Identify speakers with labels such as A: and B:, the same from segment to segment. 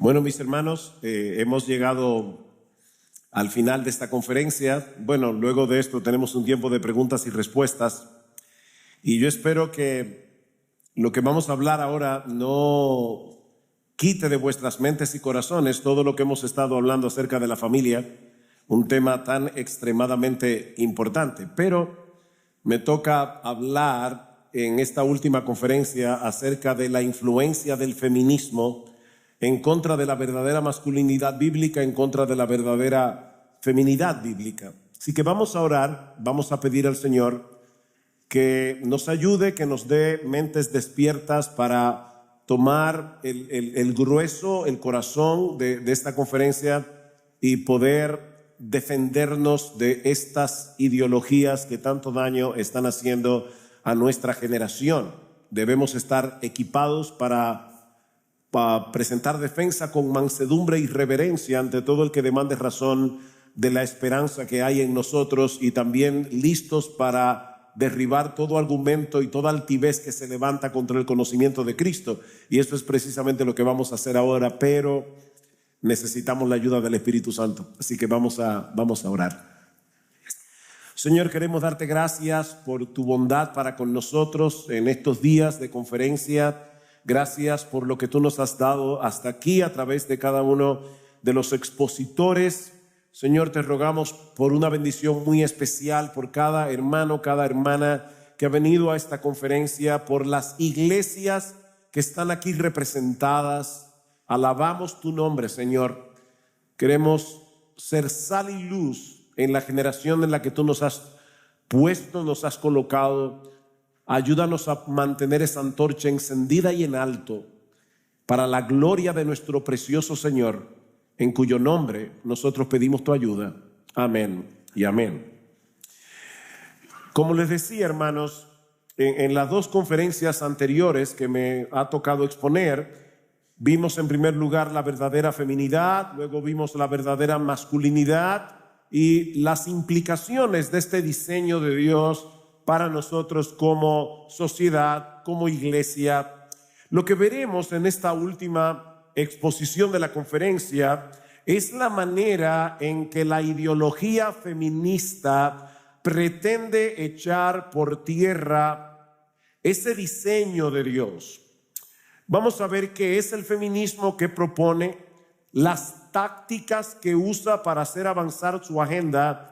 A: Bueno, mis hermanos, hemos llegado al final de esta conferencia. Bueno, luego de esto tenemos un tiempo de preguntas y respuestas. Y yo espero que lo que vamos a hablar ahora no quite de vuestras mentes y corazones todo lo que hemos estado hablando acerca de la familia, un tema tan extremadamente importante. Pero me toca hablar en esta última conferencia acerca de la influencia del feminismo en contra de la verdadera masculinidad bíblica, en contra de la verdadera feminidad bíblica. Así que vamos a orar, vamos a pedir al Señor que nos ayude, que nos dé mentes despiertas para tomar el grueso, el corazón de esta conferencia y poder defendernos de estas ideologías que tanto daño están haciendo a nuestra generación. Debemos estar equipados para presentar defensa con mansedumbre y reverencia ante todo el que demande razón de la esperanza que hay en nosotros, y también listos para derribar todo argumento y toda altivez que se levanta contra el conocimiento de Cristo. Y eso es precisamente lo que vamos a hacer ahora, pero necesitamos la ayuda del Espíritu Santo. Así que vamos a orar. Señor, queremos darte gracias por tu bondad para con nosotros en estos días de conferencia. Gracias por lo que tú nos has dado hasta aquí a través de cada uno de los expositores. Señor, te rogamos por una bendición muy especial por cada hermano, cada hermana que ha venido a esta conferencia, por las iglesias que están aquí representadas. Alabamos tu nombre, Señor. Queremos ser sal y luz en la generación en la que tú nos has puesto, nos has colocado. Ayúdanos a mantener esa antorcha encendida y en alto para la gloria de nuestro precioso Señor, en cuyo nombre nosotros pedimos tu ayuda. Amén y amén. Como les decía, hermanos, en las dos conferencias anteriores que me ha tocado exponer, vimos en primer lugar la verdadera feminidad, luego vimos la verdadera masculinidad y las implicaciones de este diseño de Dios para nosotros como sociedad, como iglesia. Lo que veremos en esta última exposición de la conferencia es la manera en que la ideología feminista pretende echar por tierra ese diseño de Dios. Vamos a ver qué es el feminismo que propone, las tácticas que usa para hacer avanzar su agenda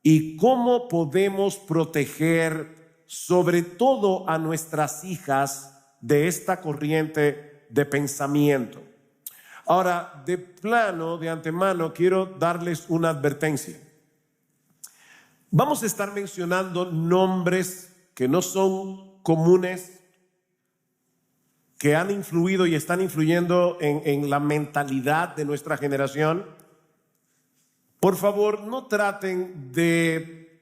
A: y cómo podemos proteger sobre todo a nuestras hijas de esta corriente de pensamiento. Ahora, de plano, de antemano, quiero darles una advertencia. Vamos a estar mencionando nombres que no son comunes, que han influido y están influyendo en la mentalidad de nuestra generación. Por favor, no traten de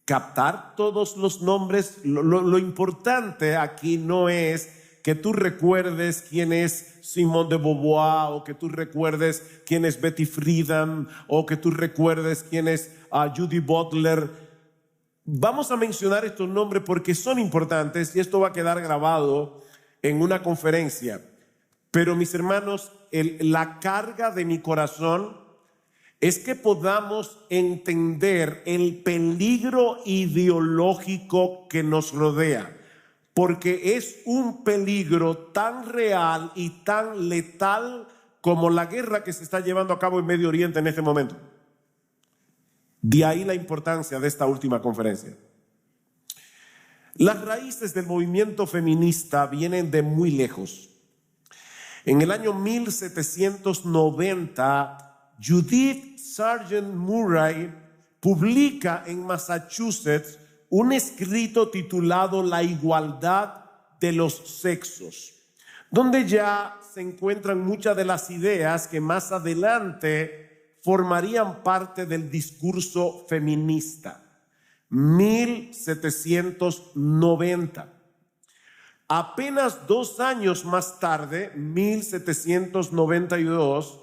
A: captar todos los nombres. Lo importante aquí no es que tú recuerdes quién es Simone de Beauvoir, o que tú recuerdes quién es Betty Friedan, o que tú recuerdes quién es Judy Butler. Vamos a mencionar estos nombres porque son importantes y esto va a quedar grabado en una conferencia. Pero mis hermanos, la carga de mi corazón es que podamos entender el peligro ideológico que nos rodea, porque es un peligro tan real y tan letal como la guerra que se está llevando a cabo en Medio Oriente en este momento. De ahí la importancia de esta última conferencia. Las raíces del movimiento feminista vienen de muy lejos. En el año 1790, Judith Sargent Murray publica en Massachusetts un escrito titulado La igualdad de los sexos, donde ya se encuentran muchas de las ideas que más adelante formarían parte del discurso feminista. 1790. Apenas 2 años más tarde, 1792,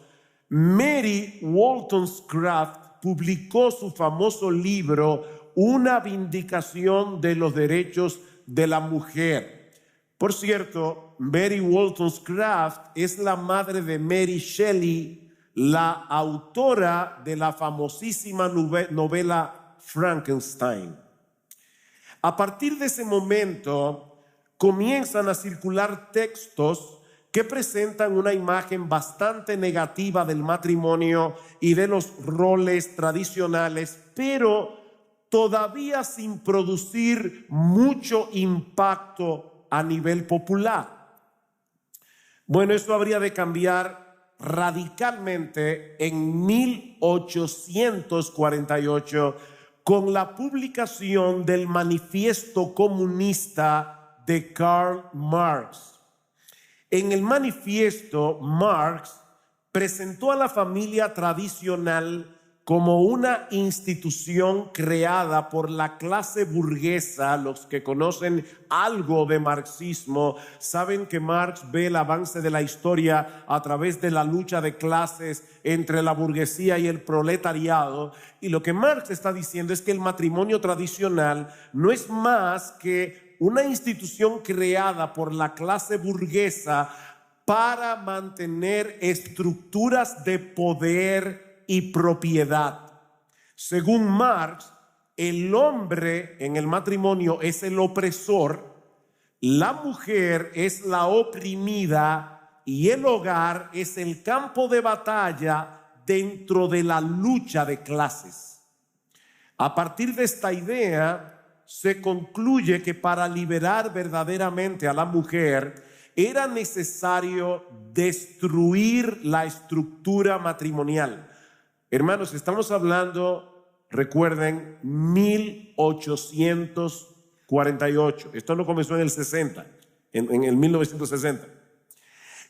A: Mary Wollstonecraft publicó su famoso libro Una vindicación de los derechos de la mujer. Por cierto, Mary Wollstonecraft es la madre de Mary Shelley, la autora de la famosísima novela Frankenstein. A partir de ese momento comienzan a circular textos que presentan una imagen bastante negativa del matrimonio y de los roles tradicionales, pero todavía sin producir mucho impacto a nivel popular. Bueno, esto habría de cambiar radicalmente en 1848 con la publicación del Manifiesto Comunista de Karl Marx. En el manifiesto, Marx presentó a la familia tradicional como una institución creada por la clase burguesa. Los que conocen algo de marxismo saben que Marx ve el avance de la historia a través de la lucha de clases entre la burguesía y el proletariado. Y lo que Marx está diciendo es que el matrimonio tradicional no es más que una institución creada por la clase burguesa para mantener estructuras de poder y propiedad. Según Marx, el hombre en el matrimonio es el opresor, la mujer es la oprimida y el hogar es el campo de batalla dentro de la lucha de clases. A partir de esta idea, se concluye que para liberar verdaderamente a la mujer era necesario destruir la estructura matrimonial. Hermanos, estamos hablando, recuerden, 1848. Esto no comenzó en el 60, en el 1960.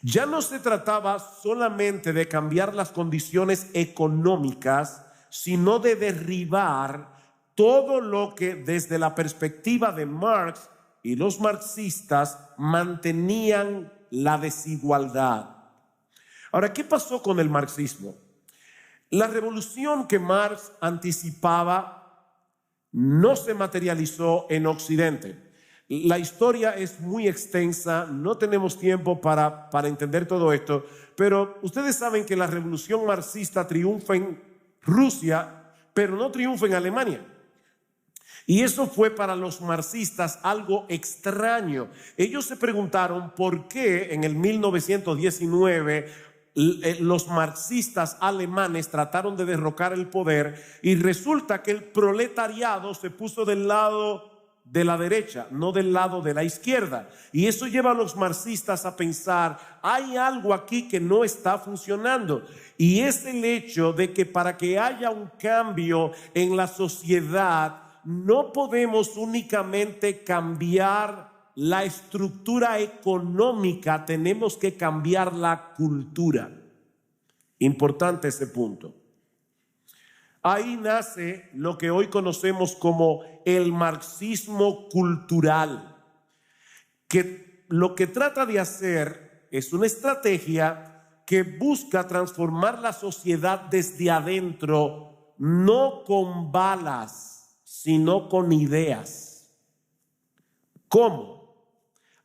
A: Ya no se trataba solamente de cambiar las condiciones económicas, sino de derribar todo lo que desde la perspectiva de Marx y los marxistas mantenían la desigualdad. Ahora, ¿qué pasó con el marxismo? La revolución que Marx anticipaba no se materializó en Occidente. La historia es muy extensa, no tenemos tiempo para entender todo esto, pero ustedes saben que la revolución marxista triunfa en Rusia, pero no triunfa en Alemania. Y eso fue para los marxistas algo extraño. Ellos se preguntaron por qué en el 1919 los marxistas alemanes trataron de derrocar el poder y resulta que el proletariado se puso del lado de la derecha, no del lado de la izquierda. Y eso lleva a los marxistas a pensar, hay algo aquí que no está funcionando. Y es el hecho de que para que haya un cambio en la sociedad, no podemos únicamente cambiar la estructura económica, tenemos que cambiar la cultura. Importante ese punto. Ahí nace lo que hoy conocemos como el marxismo cultural, que lo que trata de hacer es una estrategia que busca transformar la sociedad desde adentro, no con balas, sino con ideas. ¿Cómo?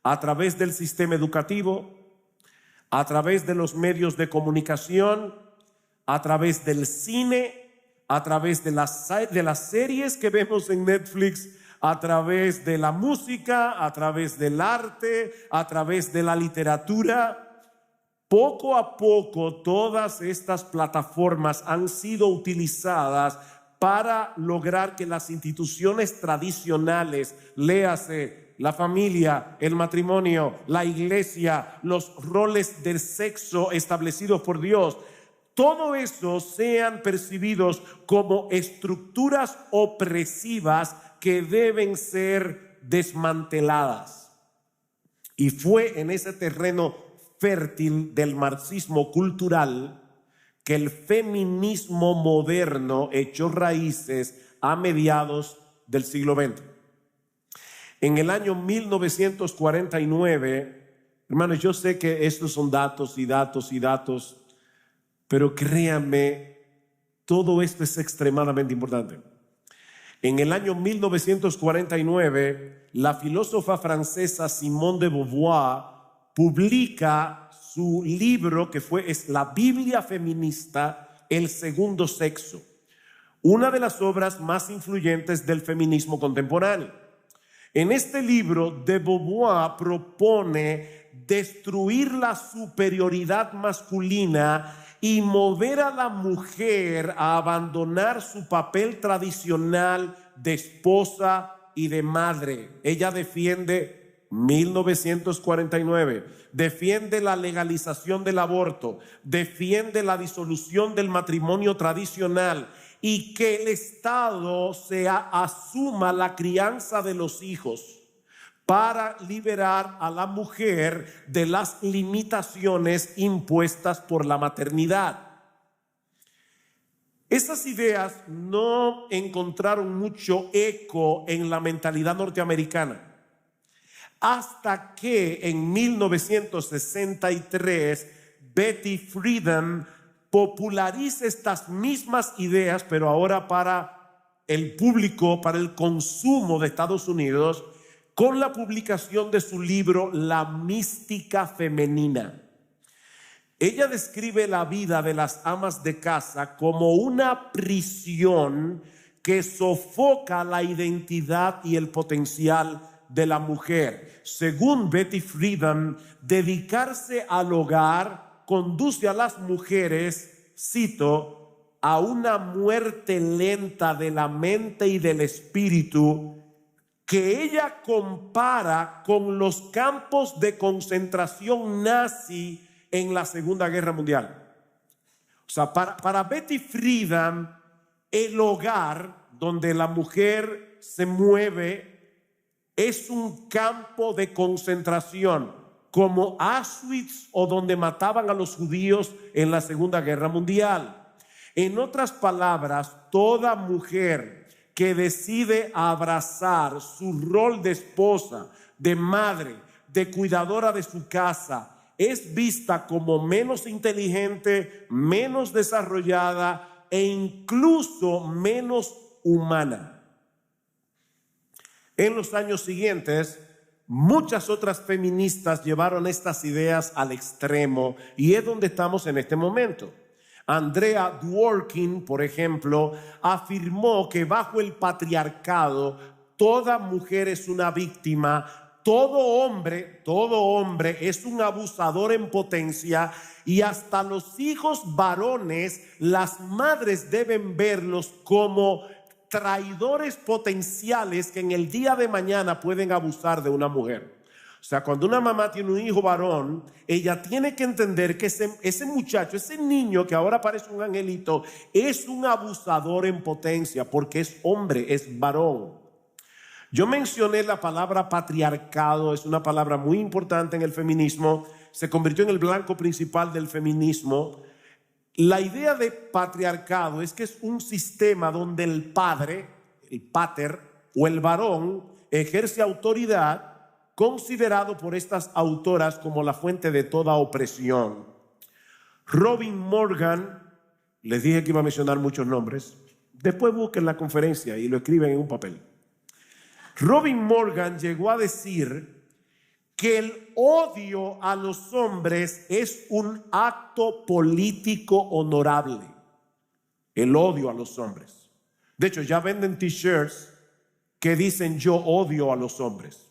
A: A través del sistema educativo, a través de los medios de comunicación, a través del cine, a través de las series que vemos en Netflix, a través de la música, a través del arte, a través de la literatura. Poco a poco todas estas plataformas han sido utilizadas para lograr que las instituciones tradicionales, léase la familia, el matrimonio, la iglesia, los roles del sexo establecidos por Dios, todo eso sean percibidos como estructuras opresivas que deben ser desmanteladas. Y fue en ese terreno fértil del marxismo cultural que el feminismo moderno echó raíces a mediados del siglo XX. En el año 1949, hermanos, yo sé que estos son datos y datos y datos, pero créanme, todo esto es extremadamente importante. En el año 1949, la filósofa francesa Simone de Beauvoir publica su libro es la Biblia feminista, El segundo sexo, una de las obras más influyentes del feminismo contemporáneo. En este libro, de Beauvoir propone destruir la superioridad masculina y mover a la mujer a abandonar su papel tradicional de esposa y de madre. Ella defiende 1949, defiende la legalización del aborto, defiende la disolución del matrimonio tradicional y que el Estado asuma la crianza de los hijos para liberar a la mujer de las limitaciones impuestas por la maternidad. Esas ideas no encontraron mucho eco en la mentalidad norteamericana, hasta que en 1963 Betty Friedan populariza estas mismas ideas, pero ahora para el público, para el consumo de Estados Unidos, con la publicación de su libro La mística femenina. Ella describe la vida de las amas de casa como una prisión que sofoca la identidad y el potencial de la mujer. Según Betty Friedan, dedicarse al hogar conduce a las mujeres, cito, a una muerte lenta de la mente y del espíritu, que ella compara con los campos de concentración nazi en la Segunda Guerra Mundial. O sea, para Betty Friedan, el hogar donde la mujer se mueve es un campo de concentración, como Auschwitz o donde mataban a los judíos en la Segunda Guerra Mundial. En otras palabras, toda mujer que decide abrazar su rol de esposa, de madre, de cuidadora de su casa, es vista como menos inteligente, menos desarrollada e incluso menos humana. En los años siguientes, muchas otras feministas llevaron estas ideas al extremo y es donde estamos en este momento. Andrea Dworkin, por ejemplo, afirmó que bajo el patriarcado toda mujer es una víctima, todo hombre es un abusador en potencia y hasta los hijos varones, las madres deben verlos como traidores potenciales que en el día de mañana pueden abusar de una mujer. O sea, cuando una mamá tiene un hijo varón, ella tiene que entender que ese muchacho, ese niño que ahora parece un angelito, es un abusador en potencia porque es hombre, es varón. Yo mencioné la palabra patriarcado, es una palabra muy importante en el feminismo, se convirtió en el blanco principal del feminismo. La idea de patriarcado es que es un sistema donde el padre, el pater o el varón ejerce autoridad, considerado por estas autoras como la fuente de toda opresión. Robin Morgan, les dije que iba a mencionar muchos nombres, después busquen la conferencia y lo escriben en un papel. Robin Morgan llegó a decir que el odio a los hombres es un acto político honorable. El odio a los hombres. De hecho, ya venden t-shirts que dicen yo odio a los hombres.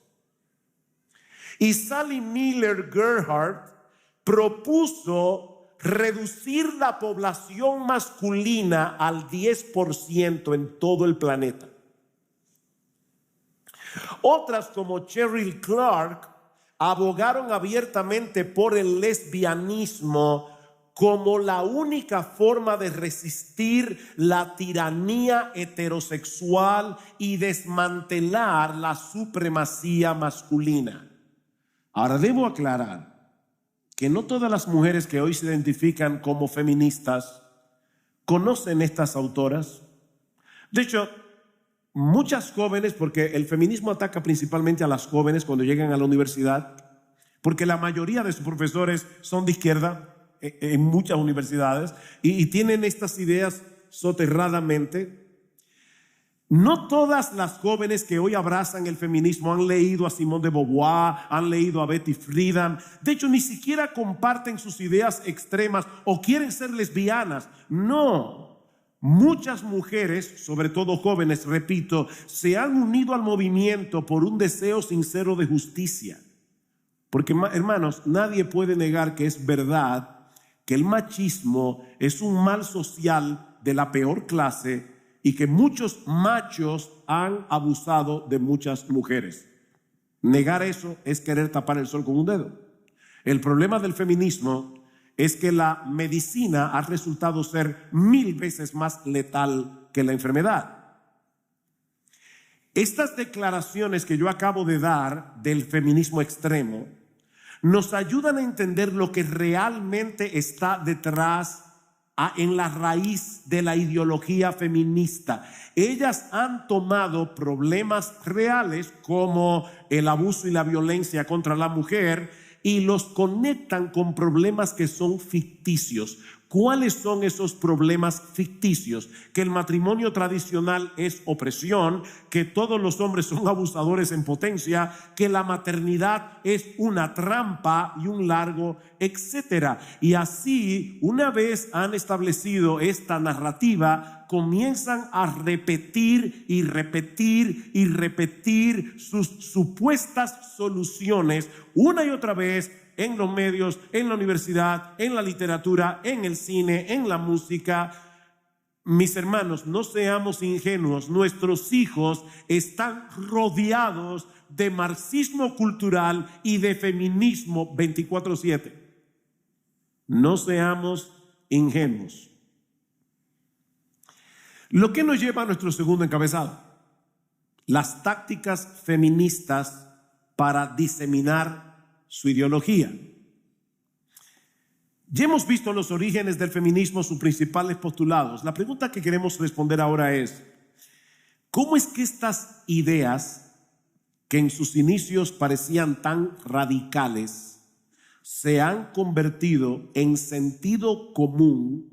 A: Y Sally Miller Gerhardt propuso reducir la población masculina al 10% en todo el planeta. Otras como Cheryl Clark abogaron abiertamente por el lesbianismo como la única forma de resistir la tiranía heterosexual y desmantelar la supremacía masculina. Ahora debo aclarar que no todas las mujeres que hoy se identifican como feministas conocen estas autoras. De hecho, muchas jóvenes, porque el feminismo ataca principalmente a las jóvenes cuando llegan a la universidad, porque la mayoría de sus profesores son de izquierda en muchas universidades y tienen estas ideas soterradamente. No todas las jóvenes que hoy abrazan el feminismo han leído a Simone de Beauvoir, han leído a Betty Friedan. De hecho, ni siquiera comparten sus ideas extremas o quieren ser lesbianas. No. Muchas mujeres, sobre todo jóvenes, repito, se han unido al movimiento por un deseo sincero de justicia. Porque, hermanos, nadie puede negar que es verdad que el machismo es un mal social de la peor clase y que muchos machos han abusado de muchas mujeres. Negar eso es querer tapar el sol con un dedo. El problema del feminismo es que la medicina ha resultado ser 1000 veces más letal que la enfermedad. Estas declaraciones que yo acabo de dar del feminismo extremo nos ayudan a entender lo que realmente está detrás en la raíz de la ideología feminista. Ellas han tomado problemas reales como el abuso y la violencia contra la mujer y los conectan con problemas que son ficticios. ¿Cuáles son esos problemas ficticios? Que el matrimonio tradicional es opresión, que todos los hombres son abusadores en potencia, que la maternidad es una trampa y un largo etcétera. Y así, una vez han establecido esta narrativa, comienzan a repetir y repetir y repetir sus supuestas soluciones una y otra vez en los medios, en la universidad, en la literatura, en el cine, en la música. Mis hermanos, no seamos ingenuos. Nuestros hijos están rodeados de marxismo cultural y de feminismo 24/7. No seamos ingenuos. Lo que nos lleva a nuestro segundo encabezado: las tácticas feministas para diseminar su ideología. Ya hemos visto los orígenes del feminismo, sus principales postulados. La pregunta que queremos responder ahora es: ¿cómo es que estas ideas, que en sus inicios parecían tan radicales, se han convertido en sentido común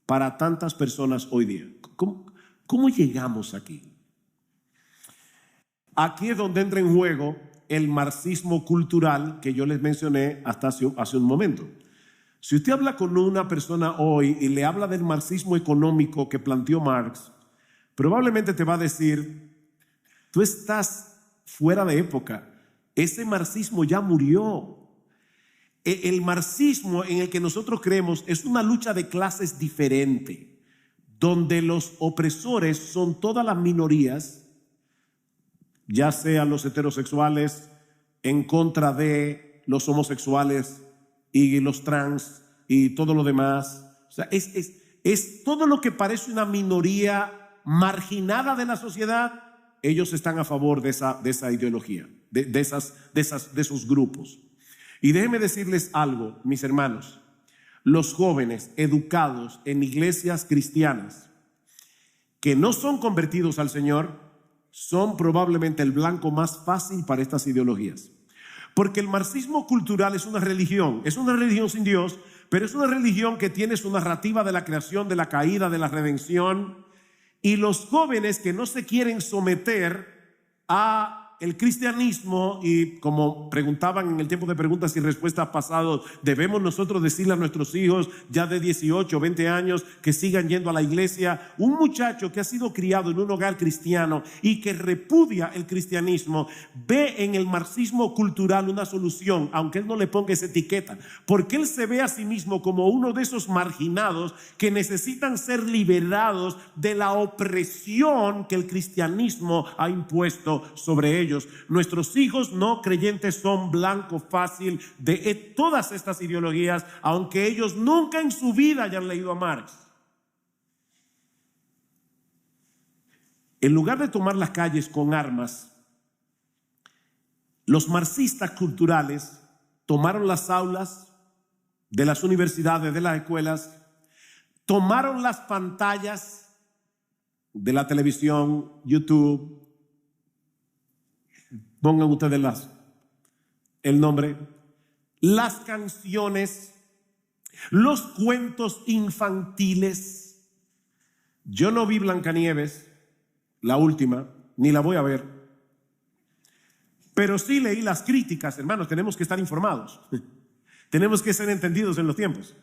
A: para tantas personas hoy día? ¿Cómo llegamos aquí? Aquí es donde entra en juego el marxismo cultural que yo les mencioné hasta hace un momento. Si usted habla con una persona hoy y le habla del marxismo económico que planteó Marx, probablemente te va a decir: tú estás fuera de época, ese marxismo ya murió. El marxismo en el que nosotros creemos es una lucha de clases diferente, donde los opresores son todas las minorías, ya sean los heterosexuales en contra de los homosexuales y los trans y todo lo demás. O sea, es todo lo que parece una minoría marginada de la sociedad. Ellos están a favor de esa ideología, de esos grupos. Y déjenme decirles algo, mis hermanos: los jóvenes educados en iglesias cristianas que no son convertidos al Señor son probablemente el blanco más fácil para estas ideologías. Porque el marxismo cultural es una religión sin Dios, pero es una religión que tiene su narrativa de la creación, de la caída, de la redención. Y los jóvenes que no se quieren someter a el cristianismo, y como preguntaban en el tiempo de preguntas y respuestas pasados, debemos nosotros decirle a nuestros hijos ya de 18, 20 años que sigan yendo a la iglesia. Un muchacho que ha sido criado en un hogar cristiano y que repudia el cristianismo ve en el marxismo cultural una solución, aunque él no le ponga esa etiqueta, porque él se ve a sí mismo como uno de esos marginados que necesitan ser liberados de la opresión que el cristianismo ha impuesto sobre ellos. Nuestros hijos no creyentes son blanco fácil de todas estas ideologías, aunque ellos nunca en su vida hayan leído a Marx. En lugar de tomar las calles con armas, los marxistas culturales tomaron las aulas de las universidades, de las escuelas, tomaron las pantallas de la televisión, YouTube. Pongan ustedes el nombre, las canciones, los cuentos infantiles. Yo no vi Blancanieves, la última, ni la voy a ver. Pero sí leí las críticas, hermanos, tenemos que estar informados. Tenemos que ser entendidos en los tiempos.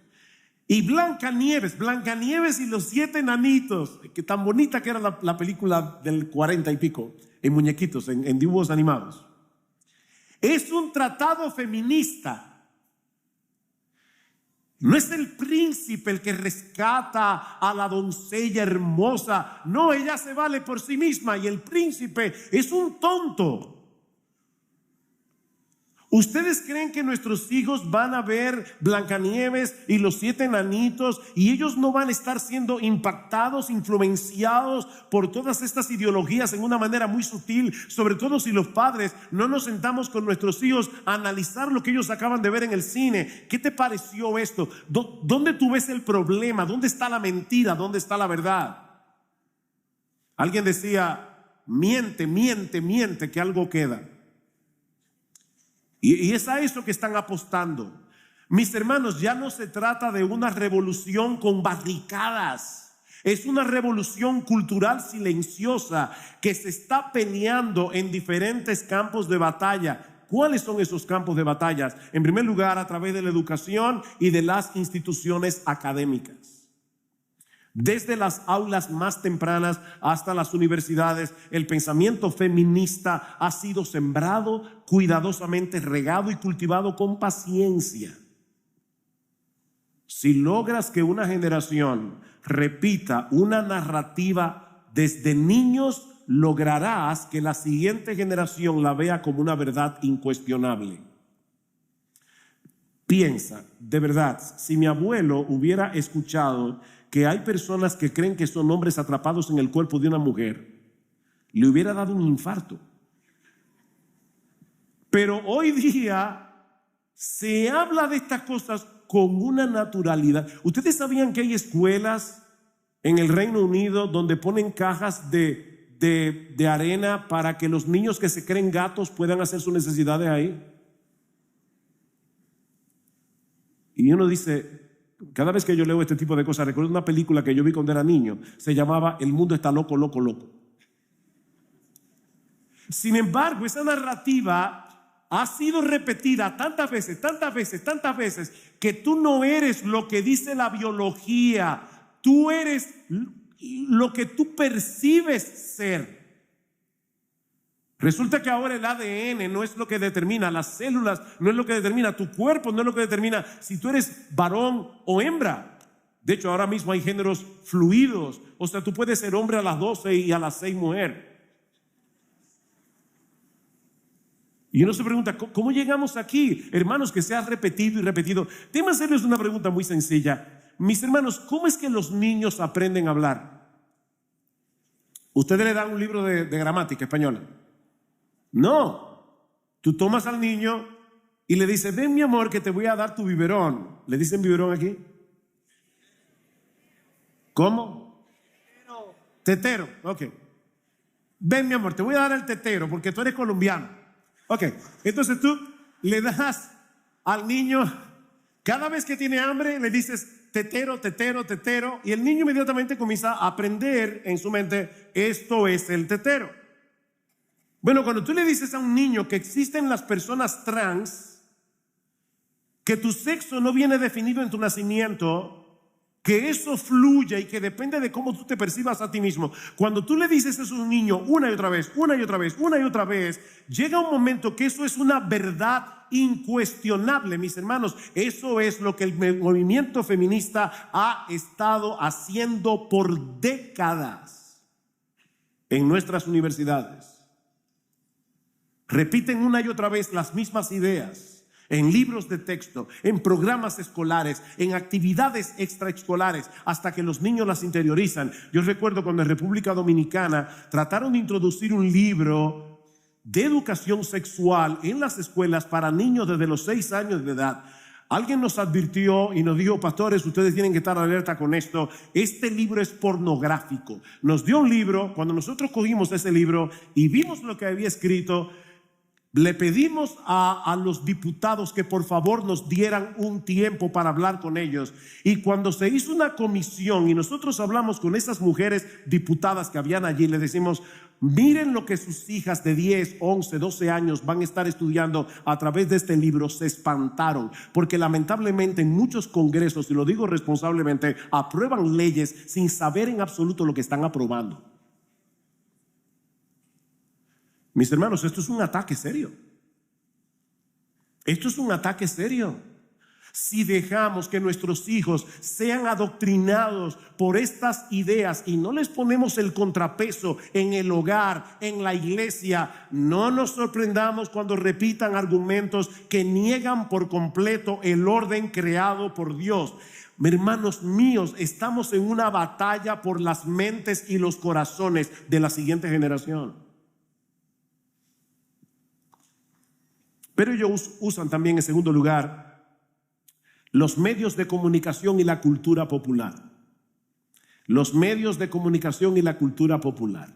A: Y Blancanieves y los 7 enanitos, que tan bonita que era la película del 40 y pico, en muñequitos, en dibujos animados. Es un tratado feminista. No es el príncipe el que rescata a la doncella hermosa. No, ella se vale por sí misma y el príncipe es un tonto. ¿Ustedes creen que nuestros hijos van a ver Blancanieves y los 7 enanitos y ellos no van a estar siendo impactados, influenciados por todas estas ideologías en una manera muy sutil? Sobre todo si los padres no nos sentamos con nuestros hijos a analizar lo que ellos acaban de ver en el cine. ¿Qué te pareció esto? ¿Dónde tú ves el problema? ¿Dónde está la mentira? ¿Dónde está la verdad? Alguien decía, miente, que algo queda. Y es a eso que están apostando. Mis hermanos, ya no se trata de una revolución con barricadas. Es una revolución cultural silenciosa que se está peleando en diferentes campos de batalla. ¿Cuáles son esos campos de batallas? En primer lugar, a través de la educación y de las instituciones académicas. Desde las aulas más tempranas hasta las universidades, el pensamiento feminista ha sido sembrado, cuidadosamente regado y cultivado con paciencia. Si logras que una generación repita una narrativa desde niños, lograrás que la siguiente generación la vea como una verdad incuestionable. Piensa, de verdad, si mi abuelo hubiera escuchado que hay personas que creen que son hombres atrapados en el cuerpo de una mujer, le hubiera dado un infarto. Pero hoy día se habla de estas cosas con una naturalidad. ¿Ustedes sabían que hay escuelas en el Reino Unido donde ponen cajas de arena para que los niños que se creen gatos puedan hacer sus necesidades ahí? Y uno dice, cada vez que yo leo este tipo de cosas, recuerdo una película que yo vi cuando era niño, se llamaba El mundo está loco, loco, loco. Sin embargo, esa narrativa ha sido repetida tantas veces, que tú no eres lo que dice la biología, tú eres lo que tú percibes ser. Resulta que ahora el ADN no es lo que determina, las células no es lo que determina, tu cuerpo no es lo que determina si tú eres varón o hembra. De hecho, ahora mismo hay géneros fluidos, o sea, tú puedes ser hombre a las 12 y a las 6 mujer. Y uno se pregunta, ¿cómo llegamos aquí? Hermanos, que se ha repetido y repetido. Déjenme hacerles una pregunta muy sencilla. Mis hermanos, ¿cómo es que los niños aprenden a hablar? Ustedes le dan un libro de gramática española. No, tú tomas al niño y le dices, ven mi amor que te voy a dar tu biberón. ¿Le dicen biberón aquí? ¿Cómo? Tetero, ok. Ven mi amor, te voy a dar el tetero porque tú eres colombiano. Ok, entonces tú le das al niño, cada vez que tiene hambre le dices tetero, tetero, tetero, y el niño inmediatamente comienza a aprender en su mente, esto es el tetero. Bueno, cuando tú le dices a un niño que existen las personas trans, que tu sexo no viene definido en tu nacimiento, que eso fluye y que depende de cómo tú te percibas a ti mismo. Cuando tú le dices eso a un niño una y otra vez, llega un momento que eso es una verdad incuestionable, mis hermanos. Eso es lo que el movimiento feminista ha estado haciendo por décadas en nuestras universidades. Repiten una y otra vez las mismas ideas en libros de texto, en programas escolares, en actividades extraescolares, hasta que los niños las interiorizan. Yo recuerdo cuando en República Dominicana trataron de introducir un libro de educación sexual en las escuelas para niños desde los 6 años de edad. Alguien nos advirtió y nos dijo, pastores, ustedes tienen que estar alerta con esto. Este libro es pornográfico. Nos dio un libro. Cuando nosotros cogimos ese libro y vimos lo que había escrito, Le pedimos a los diputados que por favor nos dieran un tiempo para hablar con ellos. Y cuando se hizo una comisión y nosotros hablamos con esas mujeres diputadas que habían allí, le decimos: miren lo que sus hijas de 10, 11, 12 años van a estar estudiando a través de este libro. Se espantaron, porque lamentablemente en muchos congresos, y lo digo responsablemente, aprueban leyes sin saber en absoluto lo que están aprobando. Mis hermanos, esto es un ataque serio. Esto es un ataque serio. Si dejamos que nuestros hijos sean adoctrinados por estas ideas y no les ponemos el contrapeso en el hogar, en la iglesia, no nos sorprendamos cuando repitan argumentos que niegan por completo el orden creado por Dios. Hermanos míos, estamos en una batalla por las mentes y los corazones de la siguiente generación. Pero ellos usan también, en segundo lugar, los medios de comunicación y la cultura popular. Los medios de comunicación y la cultura popular.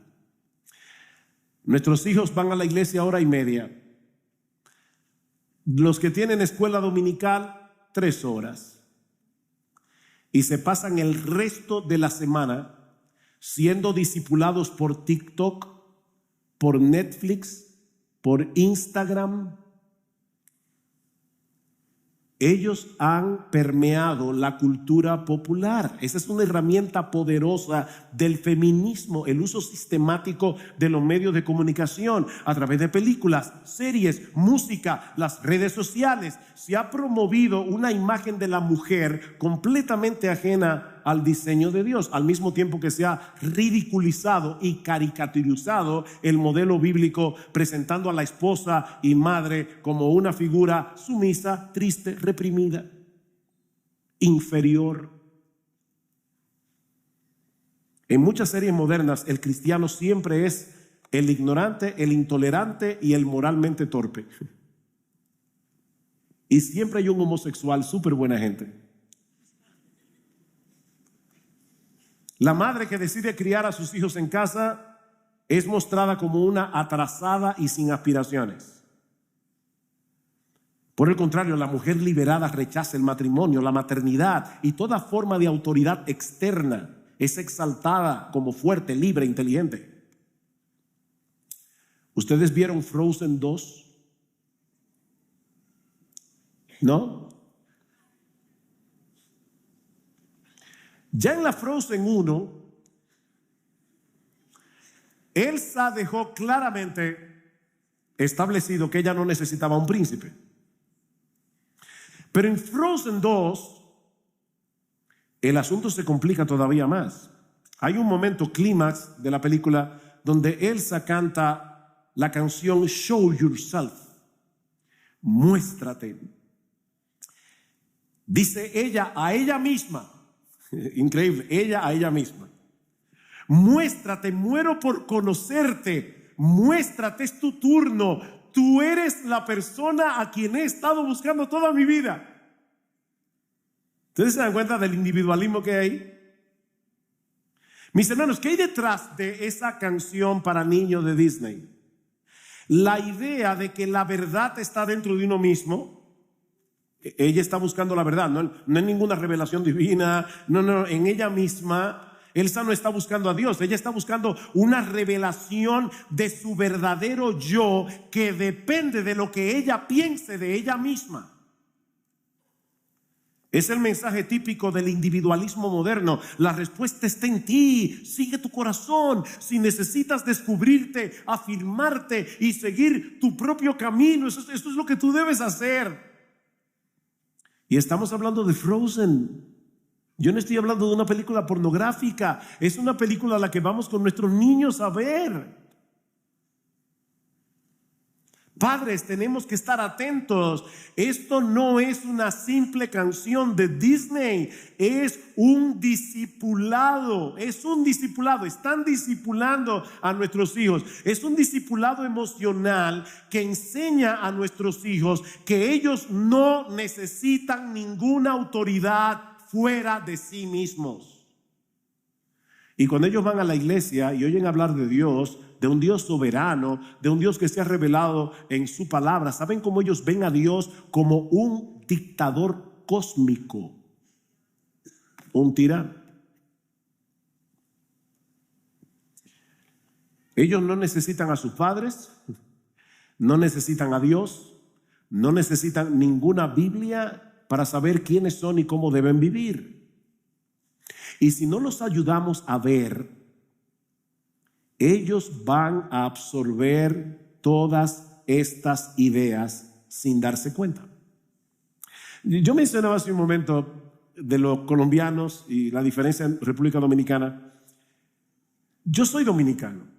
A: Nuestros hijos van a la iglesia hora y media. Los que tienen escuela dominical, 3 horas. Y se pasan el resto de la semana siendo discipulados por TikTok, por Netflix, por Instagram. Ellos han permeado la cultura popular. Esa es una herramienta poderosa del feminismo, el uso sistemático de los medios de comunicación a través de películas, series, música, las redes sociales. Se ha promovido una imagen de la mujer completamente ajena al diseño de Dios, al mismo tiempo que se ha ridiculizado y caricaturizado el modelo bíblico, presentando a la esposa y madre como una figura sumisa, triste, reprimida, inferior. En muchas series modernas, el cristiano siempre es el ignorante, el intolerante y el moralmente torpe. Y siempre hay un homosexual súper buena gente. La madre que decide criar a sus hijos en casa es mostrada como una atrasada y sin aspiraciones. Por el contrario, la mujer liberada rechaza el matrimonio, la maternidad y toda forma de autoridad externa. Es exaltada como fuerte, libre, inteligente. ¿Ustedes vieron Frozen 2? ¿No? Ya en la Frozen 1, Elsa dejó claramente establecido que ella no necesitaba un príncipe. Pero en Frozen 2, el asunto se complica todavía más. Hay un momento clímax de la película donde Elsa canta la canción Show Yourself. Muéstrate. Dice ella a ella misma. Increíble, ella a ella misma. Muéstrate, muero por conocerte. Muéstrate, es tu turno. Tú eres la persona a quien he estado buscando toda mi vida. ¿Ustedes se dan cuenta del individualismo que hay ahí? Mis hermanos, ¿qué hay detrás de esa canción para niños de Disney? La idea de que la verdad está dentro de uno mismo. Ella está buscando la verdad, no es ninguna revelación divina, no, en ella misma. Elsa no está buscando a Dios, ella está buscando una revelación de su verdadero yo que depende de lo que ella piense de ella misma. Es el mensaje típico del individualismo moderno. La respuesta está en ti. Sigue tu corazón. Si necesitas descubrirte, afirmarte y seguir tu propio camino, eso es lo que tú debes hacer. Y estamos hablando de Frozen. Yo no estoy hablando de una película pornográfica. Es una película a la que vamos con nuestros niños a ver. Padres, tenemos que estar atentos. Esto no es una simple canción de Disney. Es un discipulado. Están discipulando a nuestros hijos. Es un discipulado emocional que enseña a nuestros hijos que ellos no necesitan ninguna autoridad fuera de sí mismos. Y cuando ellos van a la iglesia y oyen hablar de Dios, de un Dios soberano, de un Dios que se ha revelado en su palabra. ¿Saben cómo ellos ven a Dios? Como un dictador cósmico, un tirano. Ellos no necesitan a sus padres, no necesitan a Dios, no necesitan ninguna Biblia para saber quiénes son y cómo deben vivir. Y si no los ayudamos a ver, ellos van a absorber todas estas ideas sin darse cuenta. Yo mencionaba hace un momento de los colombianos y la diferencia en República Dominicana. Yo soy dominicano.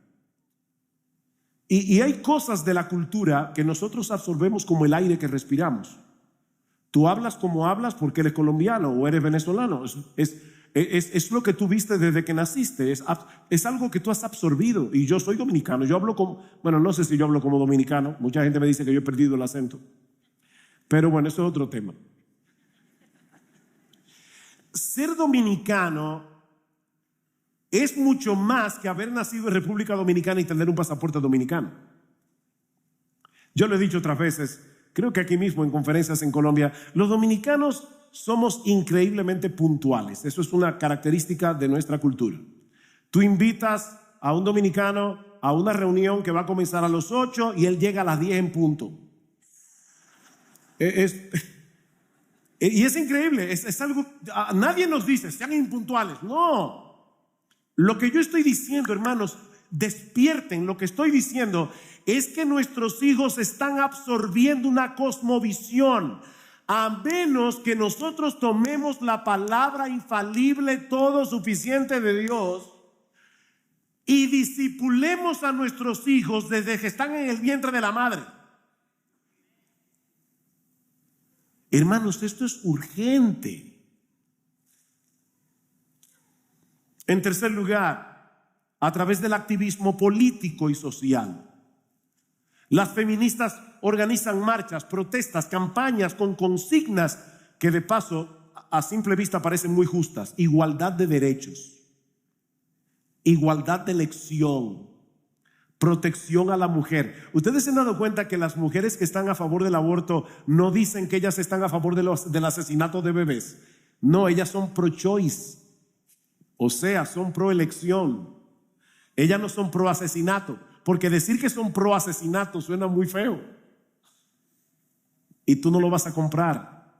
A: Y hay cosas de la cultura que nosotros absorbemos como el aire que respiramos. Tú hablas como hablas porque eres colombiano o eres venezolano. Es lo que tú viste desde que naciste. Es algo que tú has absorbido. Y yo soy dominicano. Yo hablo como, bueno, no sé si yo hablo como dominicano. Mucha gente me dice que yo he perdido el acento. Pero bueno, eso es otro tema. Ser dominicano es mucho más que haber nacido en República Dominicana y tener un pasaporte dominicano. Yo lo he dicho otras veces, creo que aquí mismo en conferencias en Colombia, los dominicanos somos increíblemente puntuales. Eso es una característica de nuestra cultura. Tú invitas a un dominicano a una reunión que va a comenzar a las 8 y él llega a las 10 en punto. Y es increíble, es algo, nadie nos dice, sean impuntuales. No. Lo que yo estoy diciendo, hermanos, despierten. Lo que estoy diciendo es que nuestros hijos están absorbiendo una cosmovisión. A menos que nosotros tomemos la palabra infalible, todo suficiente de Dios y discipulemos a nuestros hijos desde que están en el vientre de la madre. Hermanos, esto es urgente. En tercer lugar, a través del activismo político y social. Las feministas organizan marchas, protestas, campañas con consignas que de paso a simple vista parecen muy justas. Igualdad de derechos, igualdad de elección, protección a la mujer. Ustedes se han dado cuenta que las mujeres que están a favor del aborto no dicen que ellas están a favor del asesinato de bebés. No, ellas son pro-choice. O sea, son pro elección. Ellas no son pro asesinato, porque decir que son pro asesinato suena muy feo. Y tú no lo vas a comprar.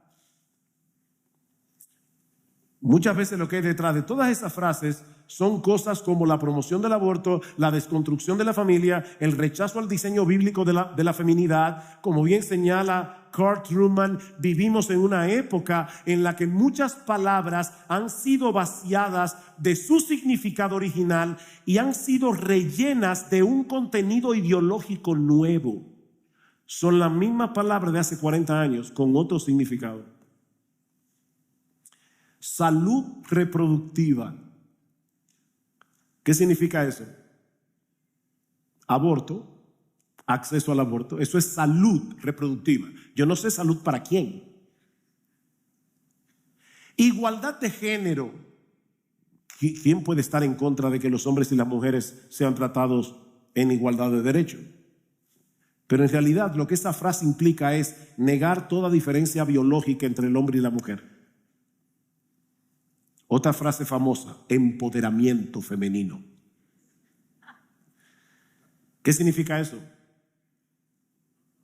A: Muchas veces lo que hay detrás de todas esas frases son cosas como la promoción del aborto, la desconstrucción de la familia, el rechazo al diseño bíblico de la feminidad. Como bien señala Carl Truman, vivimos en una época en la que muchas palabras han sido vaciadas de su significado original y han sido rellenas de un contenido ideológico nuevo. Son la misma palabra de hace 40 años con otro significado. Salud reproductiva. ¿Qué significa eso? Aborto. Acceso al aborto, eso es salud reproductiva. Yo no sé salud para quién. Igualdad de género. ¿Quién puede estar en contra de que los hombres y las mujeres sean tratados en igualdad de derechos? Pero en realidad lo que esa frase implica es negar toda diferencia biológica entre el hombre y la mujer. Otra frase famosa, empoderamiento femenino. ¿Qué significa eso?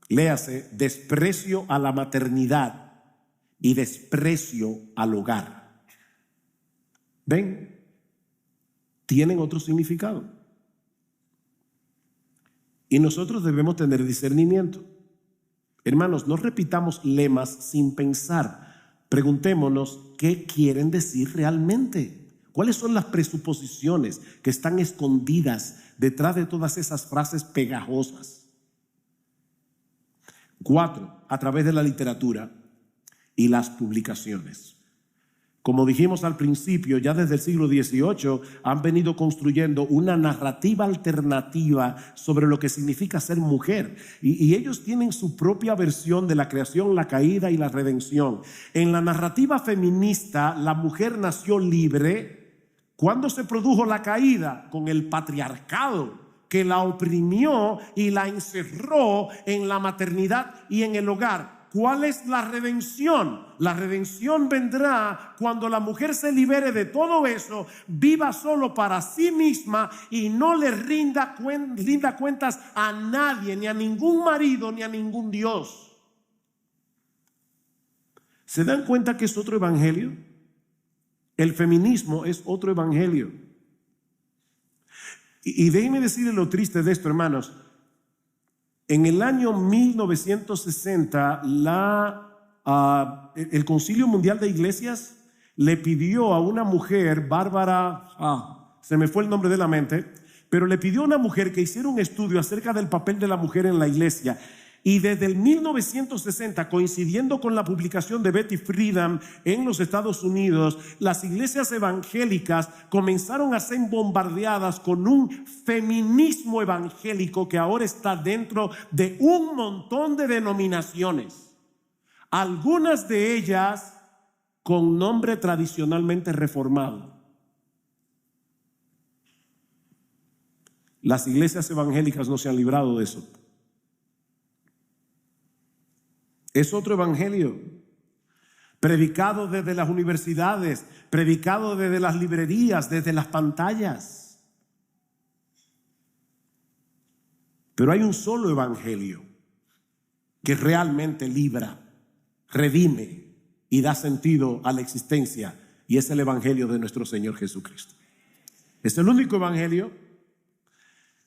A: Léase, desprecio a la maternidad y desprecio al hogar. ¿Ven? Tienen otro significado. Y nosotros debemos tener discernimiento. Hermanos, no repitamos lemas sin pensar. Preguntémonos qué quieren decir realmente. ¿Cuáles son las presuposiciones que están escondidas detrás de todas esas frases pegajosas? 4, a través de la literatura y las publicaciones. Como dijimos al principio, ya desde el siglo XVIII han venido construyendo una narrativa alternativa sobre lo que significa ser mujer. Y ellos tienen su propia versión de la creación, la caída y la redención. En la narrativa feminista, la mujer nació libre. ¿Cuándo se produjo la caída? Con el patriarcado que la oprimió y la encerró en la maternidad y en el hogar. ¿Cuál es la redención? La redención vendrá cuando la mujer se libere de todo eso, viva solo para sí misma y no le rinda cuentas a nadie, ni a ningún marido, ni a ningún Dios. ¿Se dan cuenta que es otro evangelio? El feminismo es otro evangelio. Y déjenme decirles lo triste de esto, hermanos. En el año 1960, el Concilio Mundial de Iglesias le pidió a una mujer, Bárbara, se me fue el nombre de la mente, pero le pidió a una mujer que hiciera un estudio acerca del papel de la mujer en la iglesia. Y desde el 1960, coincidiendo con la publicación de Betty Friedan en los Estados Unidos, las iglesias evangélicas comenzaron a ser bombardeadas con un feminismo evangélico que ahora está dentro de un montón de denominaciones. Algunas de ellas con nombre tradicionalmente reformado. Las iglesias evangélicas no se han librado de eso. Es otro evangelio, predicado desde las universidades, predicado desde las librerías, desde las pantallas. Pero hay un solo evangelio que realmente libra, redime y da sentido a la existencia, y es el evangelio de nuestro Señor Jesucristo. Es el único evangelio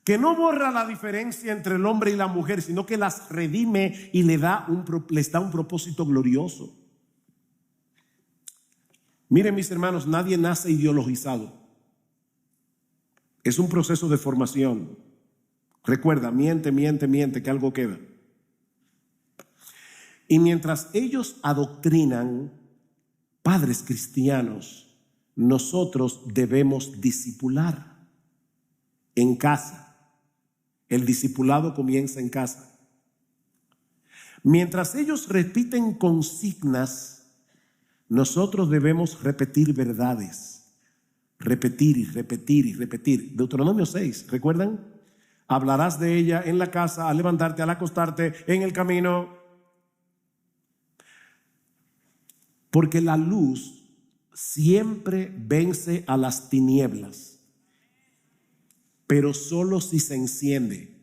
A: que no borra la diferencia entre el hombre y la mujer, sino que las redime y les da un propósito glorioso. Miren, mis hermanos, nadie nace ideologizado. Es un proceso de formación. Recuerda, miente, que algo queda. Y mientras ellos adoctrinan, padres cristianos, nosotros debemos discipular en casa. El discipulado comienza en casa. Mientras ellos repiten consignas, nosotros debemos repetir verdades. Repetir y repetir y repetir. Deuteronomio 6, ¿recuerdan? Hablarás de ella en la casa, al levantarte, al acostarte, en el camino. Porque la luz siempre vence a las tinieblas, pero solo si se enciende.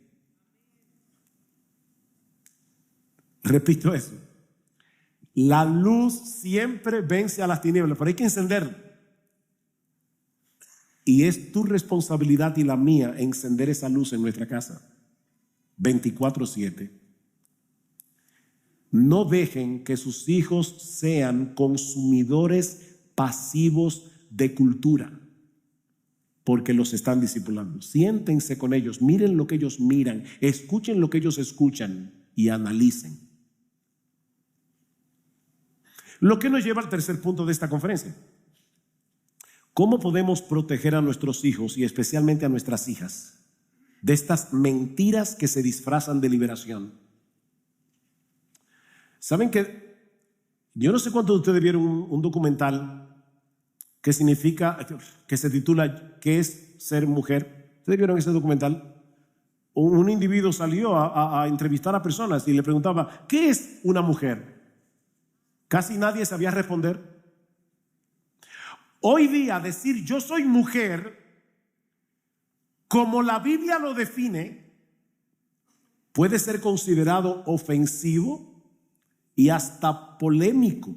A: Repito eso. La luz siempre vence a las tinieblas, pero hay que encenderla. Y es tu responsabilidad y la mía encender esa luz en nuestra casa 24/7. No dejen que sus hijos sean consumidores pasivos de cultura, porque los están discipulando. Siéntense con ellos, miren lo que ellos miran, escuchen lo que ellos escuchan y analicen. Lo que nos lleva al tercer punto de esta conferencia. ¿Cómo podemos proteger a nuestros hijos y especialmente a nuestras hijas de estas mentiras que se disfrazan de liberación? ¿Saben que yo no sé cuántos de ustedes vieron un documental que se titula ¿Qué es ser mujer? ¿Ustedes vieron ese documental? Un individuo salió a entrevistar a personas y le preguntaba, ¿qué es una mujer? Casi nadie sabía responder. Hoy día decir yo soy mujer, como la Biblia lo define, puede ser considerado ofensivo y hasta polémico.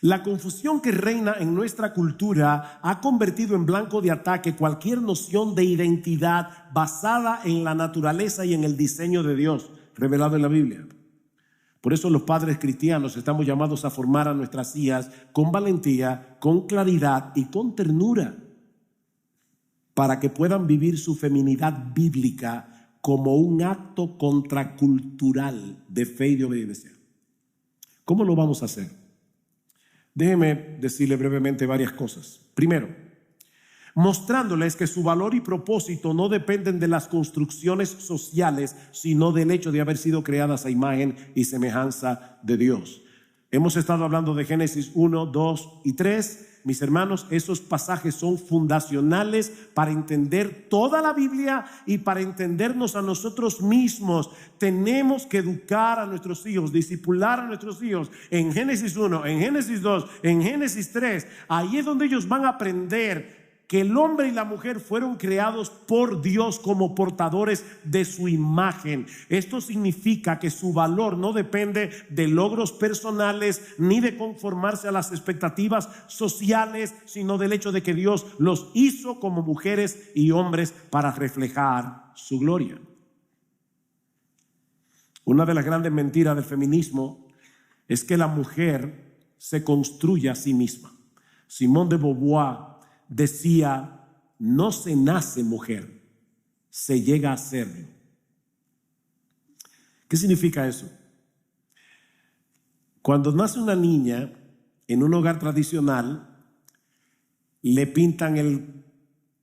A: La confusión que reina en nuestra cultura ha convertido en blanco de ataque cualquier noción de identidad basada en la naturaleza y en el diseño de Dios revelado en la Biblia. Por eso los padres cristianos estamos llamados a formar a nuestras hijas con valentía, con claridad y con ternura, para que puedan vivir su feminidad bíblica como un acto contracultural de fe y de obediencia. ¿Cómo lo vamos a hacer? Déjeme decirle brevemente varias cosas. Primero, mostrándoles que su valor y propósito no dependen de las construcciones sociales, sino del hecho de haber sido creadas a imagen y semejanza de Dios. Hemos estado hablando de Génesis 1, 2 y 3. mis hermanos, esos pasajes son fundacionales para entender toda la Biblia y para entendernos a nosotros mismos. Tenemos que educar a nuestros hijos, discipular a nuestros hijos en Génesis 1, en Génesis 2, en Génesis 3. Ahí es donde ellos van a aprender que el hombre y la mujer fueron creados por Dios como portadores de su imagen. Esto significa que su valor no depende de logros personales ni de conformarse a las expectativas sociales, sino del hecho de que Dios los hizo como mujeres y hombres para reflejar su gloria. Una de las grandes mentiras del feminismo es que la mujer se construye a sí misma. Simone de Beauvoir decía: no se nace mujer, se llega a serlo. ¿Qué significa eso? Cuando nace una niña en un hogar tradicional, le pintan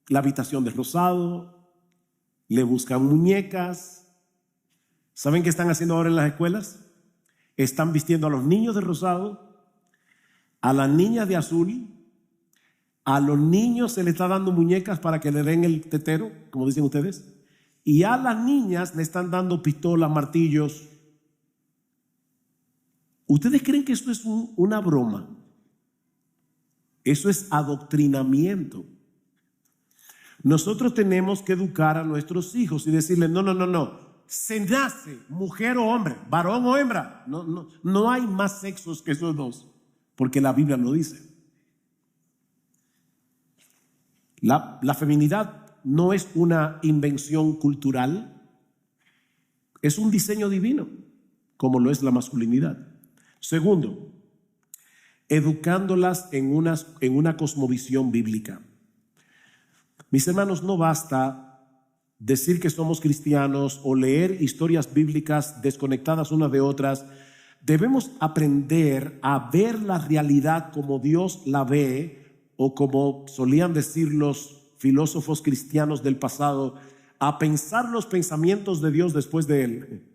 A: la habitación de rosado, le buscan muñecas. ¿Saben qué están haciendo ahora en las escuelas? Están vistiendo a los niños de rosado, a las niñas de azul. A los niños se les está dando muñecas para que le den el tetero, como dicen ustedes, y a las niñas le están dando pistolas, martillos. ¿Ustedes creen que esto es una broma? Eso es adoctrinamiento. Nosotros tenemos que educar a nuestros hijos y decirles: no. Se nace mujer o hombre, varón o hembra. No hay más sexos que esos dos, porque la Biblia lo dice. La feminidad no es una invención cultural, es un diseño divino, como lo es la masculinidad. Segundo, educándolas en una cosmovisión bíblica. Mis hermanos, no basta decir que somos cristianos o leer historias bíblicas desconectadas unas de otras. Debemos aprender a ver la realidad como Dios la ve, o como solían decir los filósofos cristianos del pasado, a pensar los pensamientos de Dios después de Él.